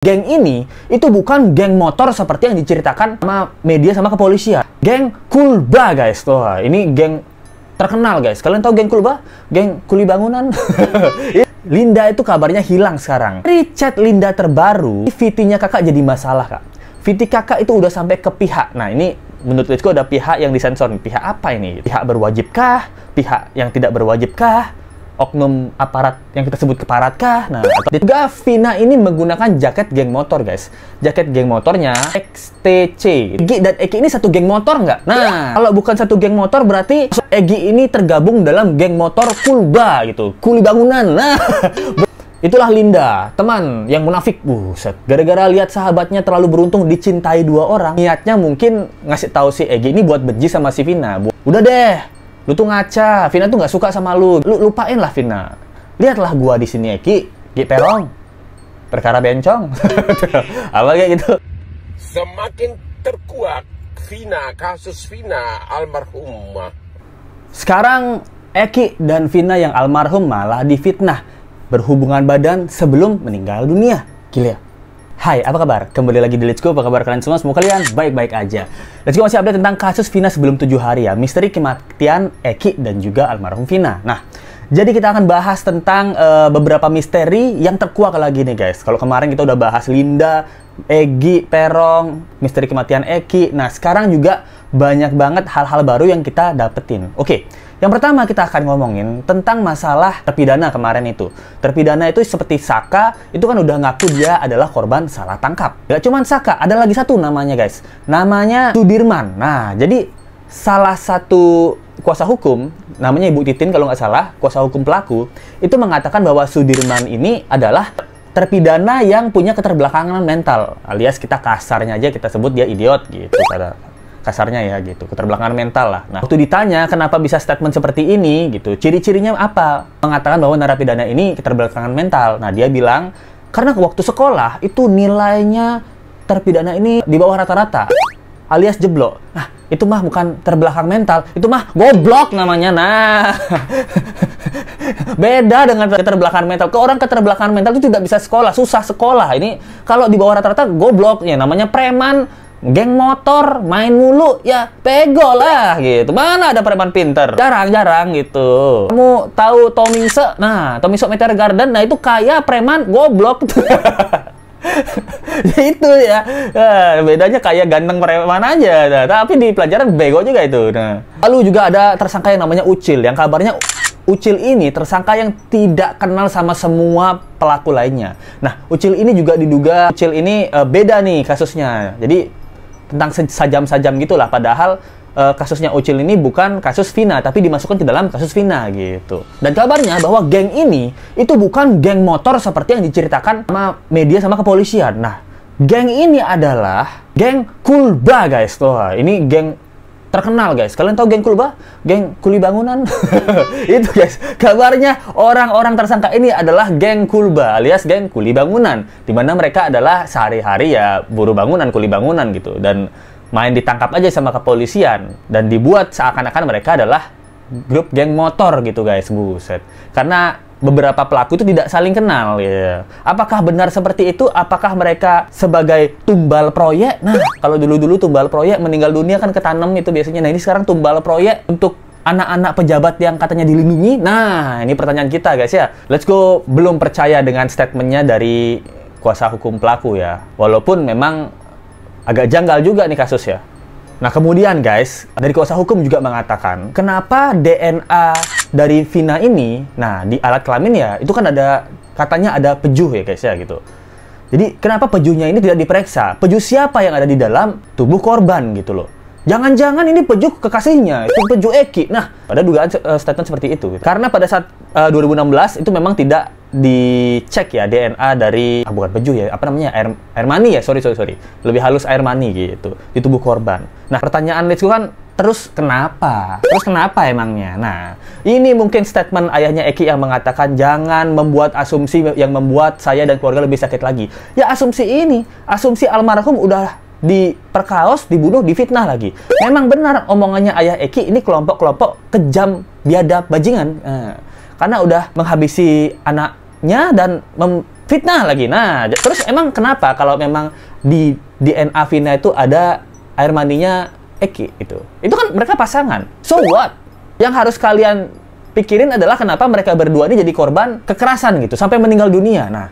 Geng ini itu bukan geng motor seperti yang diceritakan sama media sama kepolisian. Geng Kulba, guys. Tuh, ini geng terkenal, guys. Kalian tahu geng Kulba? Geng kuli bangunan. Linda itu kabarnya hilang sekarang. Dari chat Linda terbaru, VT-nya kakak jadi masalah, kak. VT kakak itu udah sampai ke pihak. Nah, ini menurut Rizko ada pihak yang disensor. Pihak apa ini? Pihak berwajibkah? Pihak yang tidak berwajibkah? Oknum aparat yang kita sebut keparatkah? Nah, atau juga Vina ini menggunakan jaket geng motor, guys. Jaket geng motornya XTC. Egi dan Eki ini satu geng motor nggak? Nah, kalau bukan satu geng motor berarti Egi ini tergabung dalam geng motor Kulba gitu, kuli bangunan. Nah, itulah Linda, teman yang munafik. Buset, gara-gara lihat sahabatnya terlalu beruntung dicintai dua orang, niatnya mungkin ngasih tahu si Egi ini buat benci sama si Vina. Udah deh, lu tuh ngaca, Vina tuh nggak suka sama lu. Lu lupain lah Vina. Lihatlah gua di sini Eki, Perong. Perkara bencong. Apa kayak gitu. Semakin terkuak kasus Vina almarhumah. Sekarang Eki dan Vina yang almarhum malah difitnah berhubungan badan sebelum meninggal dunia. Gila. Hai, apa kabar? Kembali lagi di Let's Go. Apa kabar kalian semua? Semoga kalian baik-baik aja. Let's Go masih update tentang kasus Vina sebelum 7 hari ya. Misteri kematian Eki dan juga almarhum Vina. Nah, jadi kita akan bahas tentang beberapa misteri yang terkuak lagi nih guys. Kalau kemarin kita udah bahas Linda, Egi, Perong, misteri kematian Eki. Nah, sekarang juga banyak banget hal-hal baru yang kita dapetin. Oke. Yang pertama kita akan ngomongin tentang masalah terpidana kemarin itu. Terpidana itu seperti Saka, itu kan udah ngaku dia adalah korban salah tangkap. Gak cuma Saka, ada lagi satu namanya guys. Namanya Sudirman. Nah, jadi salah satu kuasa hukum, namanya Ibu Titin kalau nggak salah, kuasa hukum pelaku, itu mengatakan bahwa Sudirman ini adalah terpidana yang punya keterbelakangan mental. Alias kita kasarnya aja kita sebut dia idiot gitu. Kasarnya ya gitu, keterbelakangan mental lah. Nah, waktu ditanya kenapa bisa statement seperti ini gitu, ciri-cirinya apa? Mengatakan bahwa narapidana ini keterbelakangan mental. Nah, dia bilang karena waktu sekolah itu nilainya terpidana ini di bawah rata-rata, alias jeblok. Nah, itu mah bukan terbelakang mental, itu mah goblok namanya. Nah, beda dengan keterbelakangan mental. Ke orang keterbelakangan mental itu tidak bisa sekolah, susah sekolah. Ini kalau di bawah rata-rata gobloknya namanya preman. Geng motor, main mulu, ya pego lah gitu. Mana ada preman pinter? Jarang-jarang gitu. Kamu tahu Tommy Se? Nah, Tommy Se Meteor Garden, nah itu kaya preman goblok. Ya itu ya. Nah, bedanya kayak ganteng preman aja. Nah, tapi di pelajaran bego juga itu. Nah, lalu juga ada tersangka yang namanya Ucil, yang kabarnya Ucil ini tersangka yang tidak kenal sama semua pelaku lainnya. Nah, Ucil ini juga diduga Ucil ini beda nih kasusnya. Jadi tentang sajam-sajam gitulah, padahal kasusnya Ucil ini bukan kasus Vina, tapi dimasukkan ke dalam kasus Vina gitu. Dan kabarnya bahwa geng ini itu bukan geng motor seperti yang diceritakan sama media sama kepolisian. Nah, geng ini adalah geng Kulba, guys. Tuh, ini geng terkenal, guys. Kalian tahu geng Kulba? Geng kuli bangunan. Itu, guys. Kabarnya orang-orang tersangka ini adalah geng Kulba, alias geng kuli bangunan. Di mana mereka adalah sehari-hari ya buruh bangunan, kuli bangunan gitu. Dan main ditangkap aja sama kepolisian. Dan dibuat seakan-akan mereka adalah grup geng motor gitu, guys. Buset. Karena beberapa pelaku itu tidak saling kenal ya. Apakah benar seperti itu? Apakah mereka sebagai tumbal proyek? Nah, kalau dulu-dulu tumbal proyek meninggal dunia kan ketanam itu biasanya. Nah, ini sekarang tumbal proyek untuk anak-anak pejabat yang katanya dilindungi. Nah, ini pertanyaan kita guys ya. Let's Go belum percaya dengan statementnya dari kuasa hukum pelaku ya. Walaupun memang agak janggal juga nih kasus ya. Nah, kemudian guys, dari kuasa hukum juga mengatakan, kenapa DNA dari Vina ini, nah di alat kelamin ya, itu kan ada, katanya ada pejuh ya guys ya gitu. Jadi, kenapa pejuhnya ini tidak diperiksa? Pejuh siapa yang ada di dalam tubuh korban gitu loh. Jangan-jangan ini pejuh kekasihnya, itu pejuh Eki. Nah, ada dugaan statement seperti itu. Karena pada saat 2016 itu memang tidak dicek ya DNA dari bukan pejuh ya, apa namanya, air mani ya, sorry lebih halus air mani gitu di tubuh korban. Nah, pertanyaan Let's Go kan terus kenapa emangnya? Nah, ini mungkin statement ayahnya Eki yang mengatakan jangan membuat asumsi yang membuat saya dan keluarga lebih sakit lagi. Ya asumsi almarhum udah diperkaos, dibunuh, difitnah lagi. Memang benar omongannya ayah Eki, ini kelompok-kelompok kejam, biadab, bajingan. Karena udah menghabisi anaknya dan Fitnah lagi. Nah, terus emang kenapa kalau memang di DNA Vina itu ada air mandinya Eki itu? Itu kan mereka pasangan. So what? Yang harus kalian pikirin adalah kenapa mereka berdua ini jadi korban kekerasan gitu sampai meninggal dunia. Nah,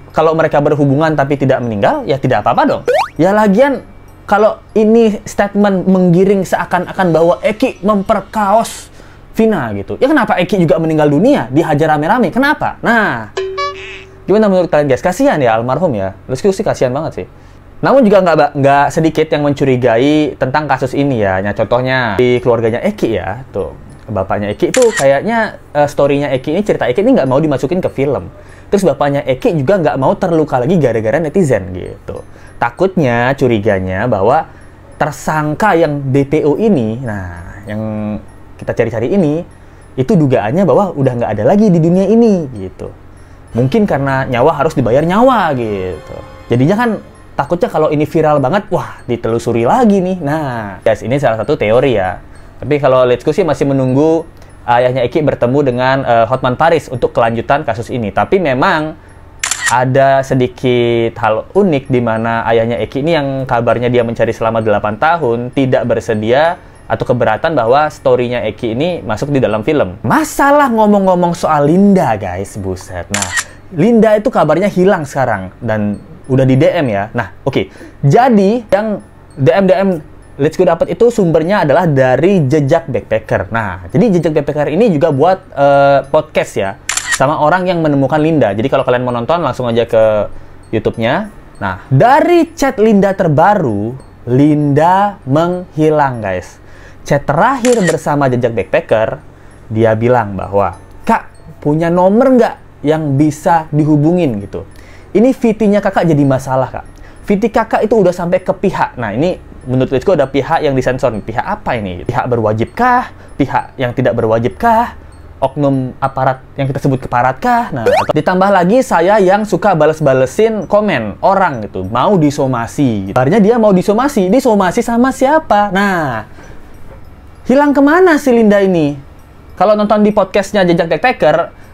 kalau mereka berhubungan tapi tidak meninggal, ya tidak apa-apa dong. Ya lagian kalau ini statement menggiring seakan-akan bahwa Eki memperkaos Vina gitu. Ya kenapa Eki juga meninggal dunia, dihajar rame-rame? Kenapa? Nah, gimana menurut kalian guys? Kasihan ya almarhum ya. Rizky sih kasihan banget sih. Namun juga nggak sedikit yang mencurigai tentang kasus ini ya. Nah, contohnya di keluarganya Eki ya. Tuh, bapaknya Eki itu kayaknya story-nya Eki ini, cerita Eki ini nggak mau dimasukin ke film. Terus bapaknya Eki juga nggak mau terluka lagi gara-gara netizen gitu. Takutnya, curiganya bahwa tersangka yang DPO ini, nah yang kita cari-cari ini, itu dugaannya bahwa udah nggak ada lagi di dunia ini gitu. Mungkin karena nyawa harus dibayar nyawa gitu. Jadinya kan takutnya kalau ini viral banget, wah ditelusuri lagi nih. Nah, guys, ini salah satu teori ya. Tapi kalau Let's Go sih masih menunggu ayahnya Eki bertemu dengan Hotman Paris untuk kelanjutan kasus ini. Tapi memang ada sedikit hal unik di mana ayahnya Eki ini yang kabarnya dia mencari selama 8 tahun tidak bersedia atau keberatan bahwa story-nya Eki ini masuk di dalam film. Masalah ngomong-ngomong soal Linda, guys, buset. Nah, Linda itu kabarnya hilang sekarang dan udah di DM ya. Nah, oke. Jadi yang DM Let's Go dapat itu sumbernya adalah dari Jejak Backpacker. Nah, jadi Jejak Backpacker ini juga buat podcast ya sama orang yang menemukan Linda. Jadi kalau kalian mau nonton langsung aja ke YouTube-nya. Nah, dari chat Linda terbaru, Linda menghilang, guys. Chat terakhir bersama Jejak Backpacker, dia bilang bahwa, "Kak, punya nomor nggak yang bisa dihubungin?" gitu. Ini VT-nya kakak jadi masalah, Kak. VT kakak itu udah sampai ke pihak. Nah, ini menurut Let's Go ada pihak yang disensor. Pihak apa ini? Pihak berwajibkah? Pihak yang tidak berwajibkah? Oknum aparat yang kita sebut keparatkah? Nah, ditambah lagi saya yang suka bales-balesin komen orang gitu, mau disomasi. Akhirnya dia mau disomasi sama siapa? Nah, hilang kemana si Linda ini? Kalau nonton di podcastnya Jejak Backpacker,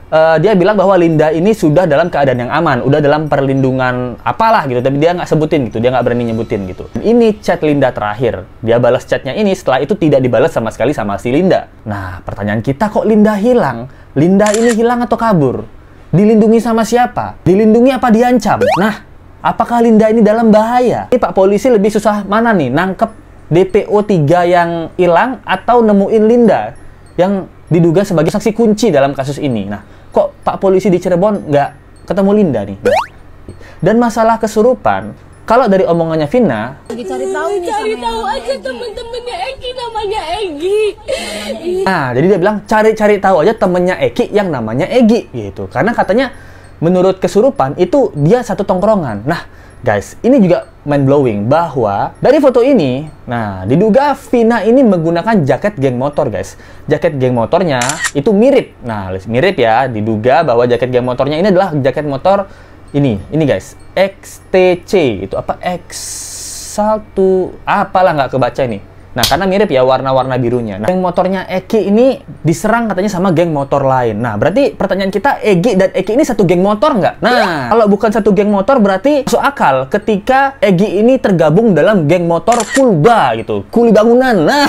dia bilang bahwa Linda ini sudah dalam keadaan yang aman, udah dalam perlindungan apalah gitu, tapi dia nggak sebutin gitu, dia nggak berani nyebutin gitu. Ini chat Linda terakhir, dia balas chatnya ini, setelah itu tidak dibalas sama sekali sama si Linda. Nah, pertanyaan kita, kok Linda hilang? Linda ini hilang atau kabur? Dilindungi sama siapa? Dilindungi apa diancam? Nah, apakah Linda ini dalam bahaya? Ini Pak Polisi lebih susah mana nih, nangkep DPO 3 yang hilang atau nemuin Linda yang diduga sebagai saksi kunci dalam kasus ini? Nah, kok Pak Polisi di Cirebon nggak ketemu Linda nih? Dan masalah kesurupan, kalau dari omongannya Vina, cari tahu aja temen-temennya Eki, namanya Egi. nah jadi dia bilang cari tahu aja temennya Eki yang namanya Egi gitu. Karena katanya menurut kesurupan itu dia satu tongkrongan. Nah, guys, ini juga mind blowing bahwa dari foto ini, nah diduga Vina ini menggunakan jaket geng motor, guys. Jaket geng motornya itu mirip. Nah, mirip ya, diduga bahwa jaket geng motornya ini adalah jaket motor ini guys, XTC. Itu apa? X1 apalah, nggak kebaca ini. Nah, karena mirip ya warna-warna birunya. Nah, geng motornya Eki ini diserang katanya sama geng motor lain. Nah, berarti pertanyaan kita, Egi dan Eki ini satu geng motor nggak? Nah, kalau bukan satu geng motor berarti masuk akal ketika Egi ini tergabung dalam geng motor Kulba gitu. Kuli bangunan. Nah,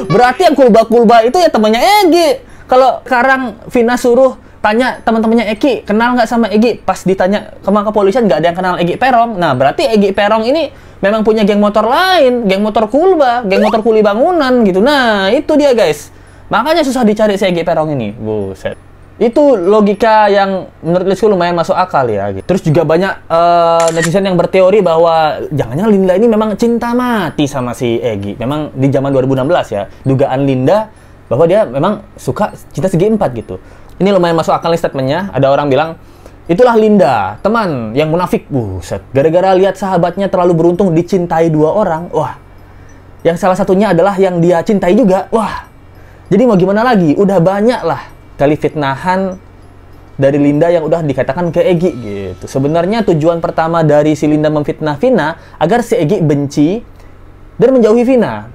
berarti yang Kulba itu ya temannya Egi. Kalau sekarang Vina suruh tanya teman-temannya Eki, kenal nggak sama Egi? Pas ditanya ke kepolisian nggak ada yang kenal Egi Perong. Nah, berarti Egi Perong ini memang punya geng motor lain, geng motor Kulba, geng motor kuli bangunan gitu. Nah, itu dia, guys. Makanya susah dicari si Egi Perong ini. Buset. Itu logika yang menurut Let's Go lumayan masuk akal ya. Gitu. Terus juga banyak netizen yang berteori bahwa jangan-jangan Linda ini memang cinta mati sama si Egi. Memang di zaman 2016 ya, dugaan Linda bahwa dia memang suka cinta segi empat gitu. Ini lumayan masuk akal nih statementnya. Ada orang bilang, itulah Linda, teman yang munafik. Buset, gara-gara lihat sahabatnya terlalu beruntung dicintai 2 orang. Wah, yang salah satunya adalah yang dia cintai juga. Wah, jadi mau gimana lagi? Udah banyak lah kali fitnahan dari Linda yang udah dikatakan ke Egi gitu. Sebenarnya tujuan pertama dari si Linda memfitnah Vina agar si Egi benci dan menjauhi Vina.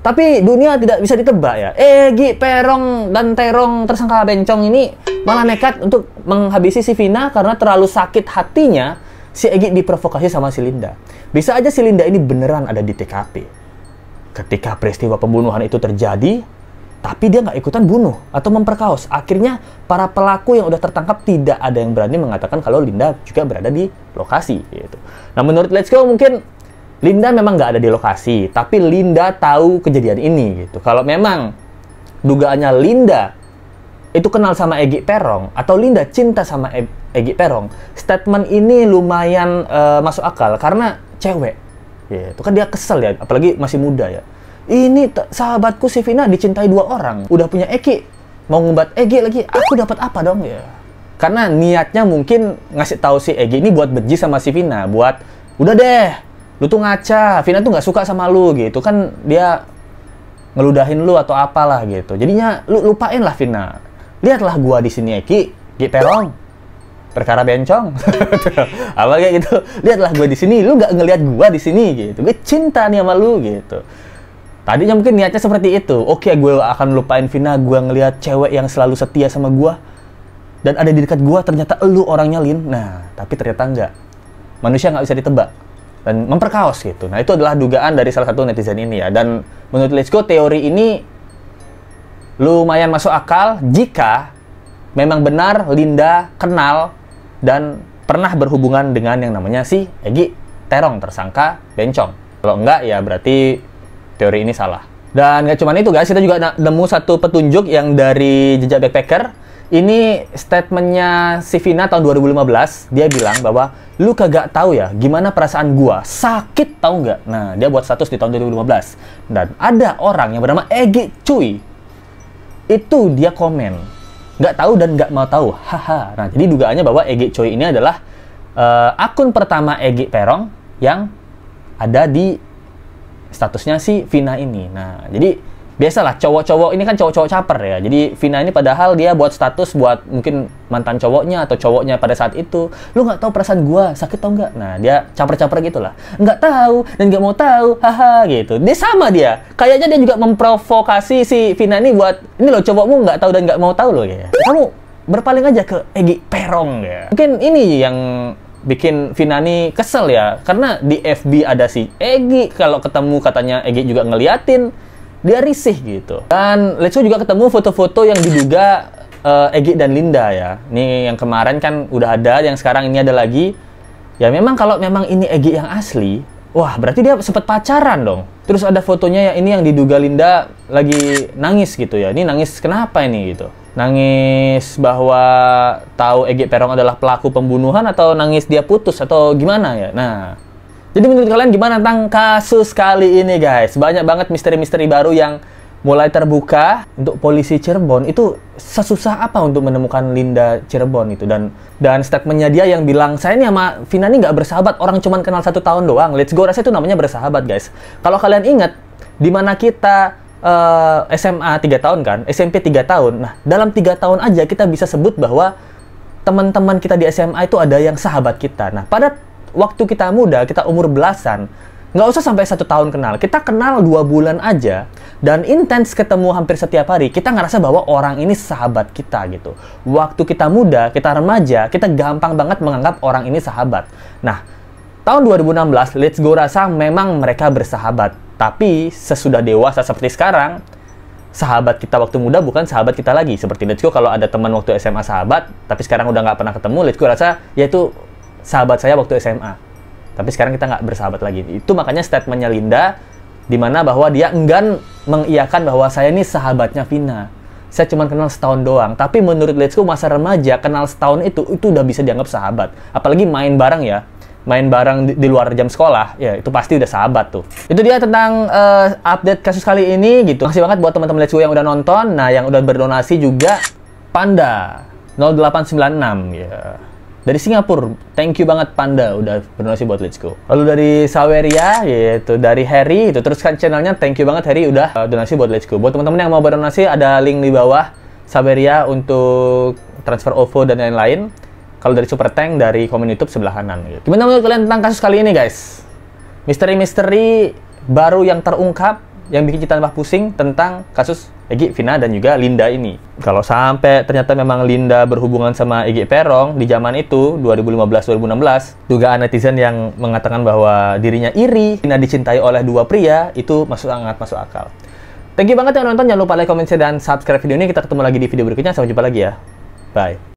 Tapi dunia tidak bisa ditebak ya. Egy, Peron, dan Terong tersangka bencong ini malah nekat untuk menghabisi si Vina karena terlalu sakit hatinya si Egy diprovokasi sama si Linda. Bisa aja si Linda ini beneran ada di TKP ketika peristiwa pembunuhan itu terjadi, tapi dia nggak ikutan bunuh atau memperkaos. Akhirnya para pelaku yang udah tertangkap tidak ada yang berani mengatakan kalau Linda juga berada di lokasi gitu. Nah, menurut Let's Go mungkin Linda memang nggak ada di lokasi, tapi Linda tahu kejadian ini gitu. Kalau memang dugaannya Linda itu kenal sama Egy Perong atau Linda cinta sama Egy Perong, statement ini lumayan masuk akal karena cewek. Ya, itu kan dia kesel ya, apalagi masih muda ya. Ini sahabatku si Vina dicintai 2 orang, udah punya Egy, mau ngumbat Egy lagi, aku dapat apa dong ya? Karena niatnya mungkin ngasih tahu si Egy ini buat benci sama si Vina, buat udah deh, lu tuh ngaca, Vina tuh nggak suka sama lu gitu kan, dia ngeludahin lu atau apalah gitu. Jadinya lu lupain lah Vina. Lihatlah gua di sini Egy Perong, perkara bencong, apa kayak gitu. Lihatlah gua di sini, lu nggak ngelihat gua di sini gitu. Gue cinta nih sama lu gitu. Tadinya mungkin niatnya seperti itu. Oke, gue akan lupain Vina, gue ngelihat cewek yang selalu setia sama gua dan ada di dekat gua, ternyata lu orangnya Lin. Nah, tapi ternyata enggak. Manusia nggak bisa ditebak dan memperkaos gitu. Nah, itu adalah dugaan dari salah satu netizen ini ya. Dan menurut Let's Go, teori ini lumayan masuk akal jika memang benar Linda kenal dan pernah berhubungan dengan yang namanya si Egy Terong, tersangka bencong. Kalau enggak, ya berarti teori ini salah. Dan nggak cuma itu guys, kita juga nemu satu petunjuk yang dari Jejak Backpacker. Ini statementnya si Vina tahun 2015. Dia bilang bahwa lu kagak tahu ya gimana perasaan gua, sakit tahu nggak? Nah, dia buat status di tahun 2015. Dan ada orang yang bernama Egy cuy, itu dia komen nggak tahu dan nggak mau tahu, haha. Nah, jadi dugaannya bahwa Egy cuy ini adalah akun pertama Egy Perong yang ada di statusnya si Vina ini. Nah, jadi biasalah cowok-cowok ini kan cowok-cowok caper ya. Jadi Vina ini padahal dia buat status buat mungkin mantan cowoknya atau cowoknya pada saat itu. Lu nggak tahu perasaan gua, sakit tau nggak? Nah, dia caper-caper gitulah. Nggak tahu dan nggak mau tahu, haha gitu. Dia sama dia. Kayaknya dia juga memprovokasi si Vina ini buat, ini loh cowokmu nggak tahu dan nggak mau tahu loh ya. Kamu berpaling aja ke Egy Perong ya. Mungkin ini yang bikin Vina ini kesel ya. Karena di FB ada si Egy, kalau ketemu katanya Egy juga ngeliatin, dia risih gitu. Dan Let's Go juga ketemu foto-foto yang diduga Egy dan Linda ya. Ini yang kemarin kan udah ada, yang sekarang ini ada lagi. Ya memang kalau memang ini Egy yang asli, wah berarti dia sempat pacaran dong. Terus ada fotonya ya, ini yang diduga Linda lagi nangis gitu ya. Ini nangis kenapa ini gitu? Nangis bahwa tahu Egy Perong adalah pelaku pembunuhan atau nangis dia putus atau gimana ya? Nah, jadi menurut kalian gimana tentang kasus kali ini guys? Banyak banget misteri-misteri baru yang mulai terbuka untuk polisi Cirebon. Itu sesusah apa untuk menemukan Linda Cirebon itu? Dan statementnya dia yang bilang, saya ini sama Vina ini nggak bersahabat, orang cuman kenal 1 tahun doang. Let's Go rasa itu namanya bersahabat guys. Kalau kalian ingat, di mana kita SMA 3 tahun kan, SMP 3 tahun. Nah, dalam 3 tahun aja kita bisa sebut bahwa teman-teman kita di SMA itu ada yang sahabat kita. Nah, pada waktu kita muda, kita umur belasan, nggak usah sampai 1 tahun kenal. Kita kenal 2 bulan aja, dan intens ketemu hampir setiap hari, kita ngerasa bahwa orang ini sahabat kita gitu. Waktu kita muda, kita remaja, kita gampang banget menganggap orang ini sahabat. Nah, tahun 2016, Let's Go rasa memang mereka bersahabat. Tapi sesudah dewasa seperti sekarang, sahabat kita waktu muda bukan sahabat kita lagi. Seperti Let's Go kalau ada teman waktu SMA sahabat, tapi sekarang udah nggak pernah ketemu, Let's Go rasa yaitu sahabat saya waktu SMA. Tapi sekarang kita nggak bersahabat lagi. Itu makanya statementnya Linda, dimana bahwa dia enggan mengiyakan bahwa saya ini sahabatnya Vina. Saya cuma kenal setahun doang. Tapi menurut Let's Go, masa remaja kenal setahun itu udah bisa dianggap sahabat. Apalagi main bareng ya. Main bareng di luar jam sekolah, ya itu pasti udah sahabat tuh. Itu dia tentang update kasus kali ini gitu. Makasih banget buat teman-teman Let's Go yang udah nonton. Nah, yang udah berdonasi juga Panda 0896 ya. Dari Singapura, thank you banget Panda udah berdonasi buat Let's Go. Lalu dari Saweria, yaitu dari Harry, itu teruskan channelnya, thank you banget Harry udah donasi buat Let's Go. Buat teman-teman yang mau berdonasi, ada link di bawah Saweria untuk transfer OVO dan lain-lain. Kalau dari Super Tank, dari komen YouTube sebelah kanan. Gitu. Gimana menurut kalian tentang kasus kali ini guys? Misteri-misteri baru yang terungkap yang bikin kita tambah pusing tentang kasus Egy, Vina, dan juga Linda ini. Kalau sampai ternyata memang Linda berhubungan sama Egy Peron di zaman itu, 2015-2016, dugaan netizen yang mengatakan bahwa dirinya iri, Vina dicintai oleh dua pria, itu sangat masuk akal. Thank you banget yang nonton, jangan lupa like, comment, share, dan subscribe video ini. Kita ketemu lagi di video berikutnya, sampai jumpa lagi ya. Bye.